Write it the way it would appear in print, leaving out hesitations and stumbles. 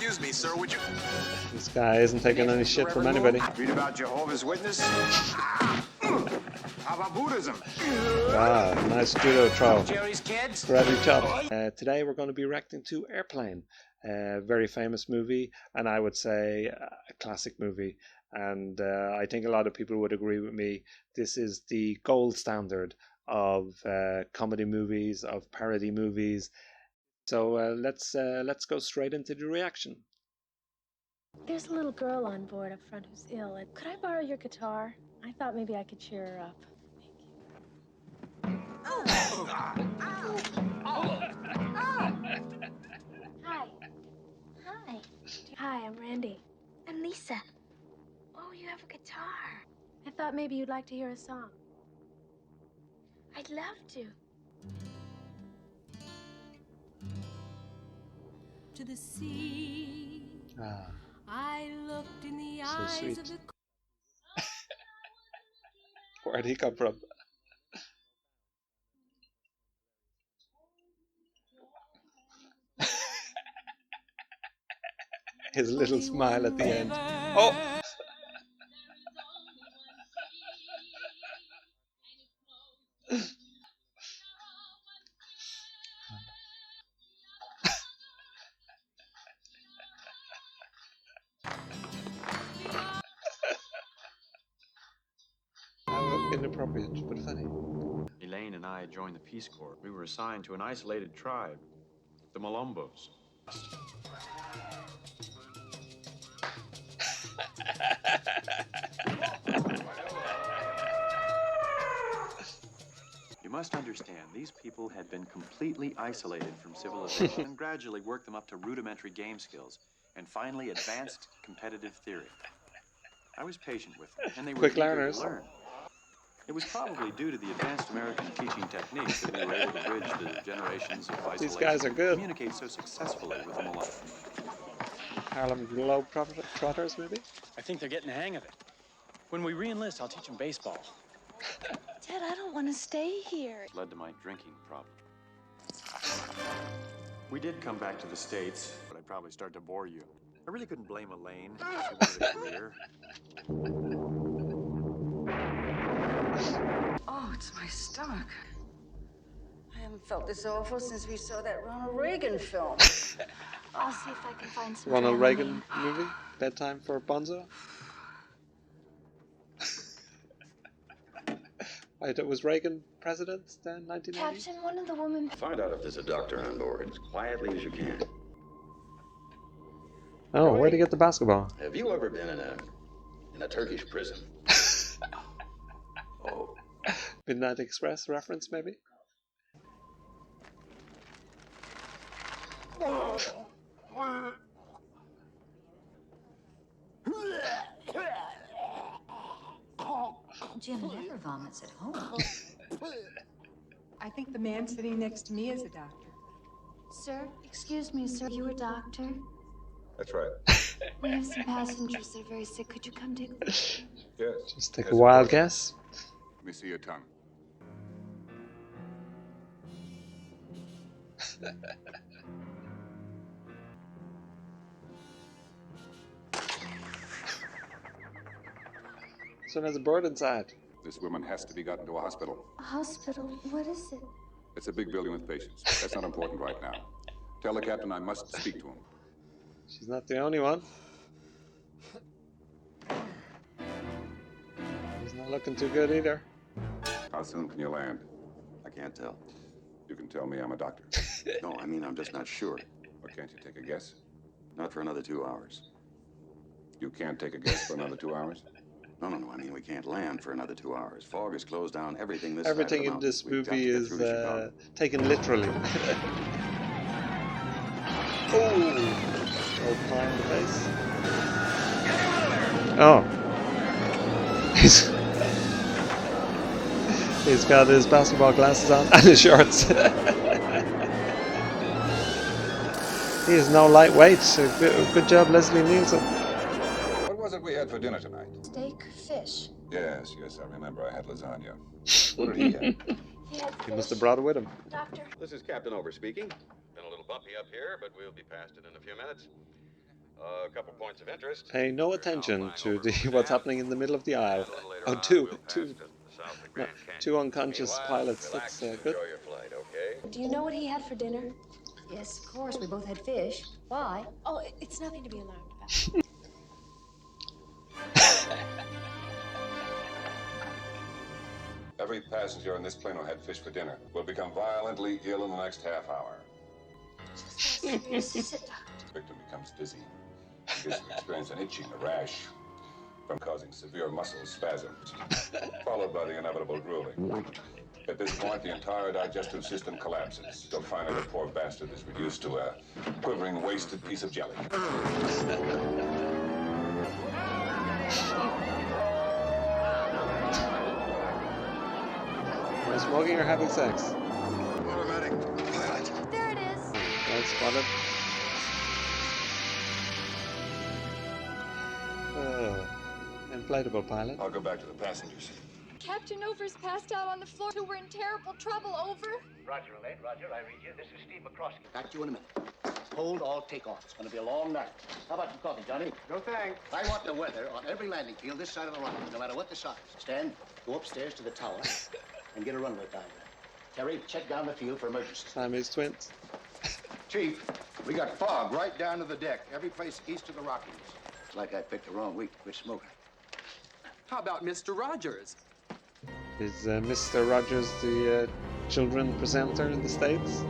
Excuse me, sir, would you... This guy isn't taking any shit from anybody. Read about Jehovah's Witness? How about Buddhism? Wow, nice judo throw. Jerry's kids? Karate chop. Today we're going to be reacting to Airplane, a very famous movie, and I would say a classic movie. And I think a lot of people would agree with me. This is the gold standard of comedy movies, of parody movies. So let's go straight into the reaction. There's a little girl on board up front who's ill. Could I borrow your guitar? I thought maybe I could cheer her up. Hi. Hi. Hi, I'm Randy. I'm Lisa. Oh, you have a guitar. I thought maybe you'd like to hear a song. I'd love to. To the sea. Ah, I looked in the so eyes sweet. of the Where'd he come from? His little smile at the end. Oh! How inappropriate, but funny. Elaine and I joined the Peace Corps. We were assigned to an isolated tribe, the Malombos. You must understand, these people had been completely isolated from civilization and gradually worked them up to rudimentary game skills and finally advanced competitive theory. I was patient with them, and they were Quick eager learners. to learn. It was probably due to the advanced American teaching techniques that we were able to bridge the generations of isolation. These guys are good. Communicate so successfully with the Malay. Harlem Globetrotters, maybe? I think they're getting the hang of it. When we re-enlist, I'll teach them baseball. Dad, I don't want to stay here. Led to my drinking problem. We did come back to the States, but I'd probably start to bore you. I really couldn't blame Elaine. She wanted a career. Oh, it's my stomach. I haven't felt this awful since we saw that Ronald Reagan film. I'll see if I can find some Ronald Dramamine. Reagan movie? Bedtime for Bonzo? Wait, was Reagan president then, 1990? Captain, one of the women... Find out if there's a doctor on board as quietly as you can. Oh, where'd he get the basketball? Have you ever been in a Turkish prison? Oh, Midnight Express reference, maybe? Jim never vomits at home. I think the man sitting next to me is a doctor. Sir, excuse me, sir. You a doctor? that's right. We have some passengers that are very sick. Could you come take them? Yes. Just take a wild guess. Let me see your tongue. So there's a bird inside. This woman has to be gotten to a hospital. A hospital? What is it? It's a big building with patients. That's not important right now. Tell the captain I must speak to him. She's not the only one. He's not looking too good either. How soon can you land? I can't tell. You can tell me I'm a doctor. No, I mean, I'm just not sure. Or can't you take a guess? Not for another 2 hours. You can't take a guess for another 2 hours? No, I mean, we can't land for another 2 hours. Fog has closed down everything this Everything in this movie is taken literally. Oh! Old pie in the face. Oh. He's got his basketball glasses on and his shorts. He is no lightweight. Good job, Leslie Nielsen. What was it we had for dinner tonight? Steak, fish. Yes, I remember. I had lasagna. What did he have? He must have brought it with him. Doctor. This is Captain Over speaking. Been a little bumpy up here, but we'll be past it in a few minutes. A couple points of interest. Pay no attention to the what's happening in the middle of the aisle. Oh, two unconscious pilots. That's good. Enjoy your flight, okay? Do you know what he had for dinner? Yes, of course. We both had fish. Why? Oh, it's nothing to be alarmed about. Every passenger on this plane who had fish for dinner will become violently ill in the next half hour. Sit down. The victim becomes dizzy. He gets to experience an itching, a rash, from causing severe muscle spasms, followed by the inevitable drooling. At this point, the entire digestive system collapses. So finally, the poor bastard is reduced to a quivering, wasted piece of jelly. Are you smoking or having sex? Automatic pilot. There it is. Well spotted. Inflatable pilot. I'll go back to the passengers. Captain Over's passed out on the floor. We're in terrible trouble. Over. Roger, Elaine. Roger, I read you. This is Steve McCroskey. Back to you in a minute. Hold all takeoff. It's going to be a long night. How about some coffee, Johnny? No thanks. I want the weather on every landing field this side of the runway, no matter what the size. Stan, go upstairs to the tower and get a runway diagram. Terry, check down the field for emergencies. Siamese twins. Chief, we got fog right down to the deck. Every place east of the Rockies. It's like I picked the wrong week to quit smoking. How about Mr. Rogers? Is Mr. Rogers the children presenter in the States?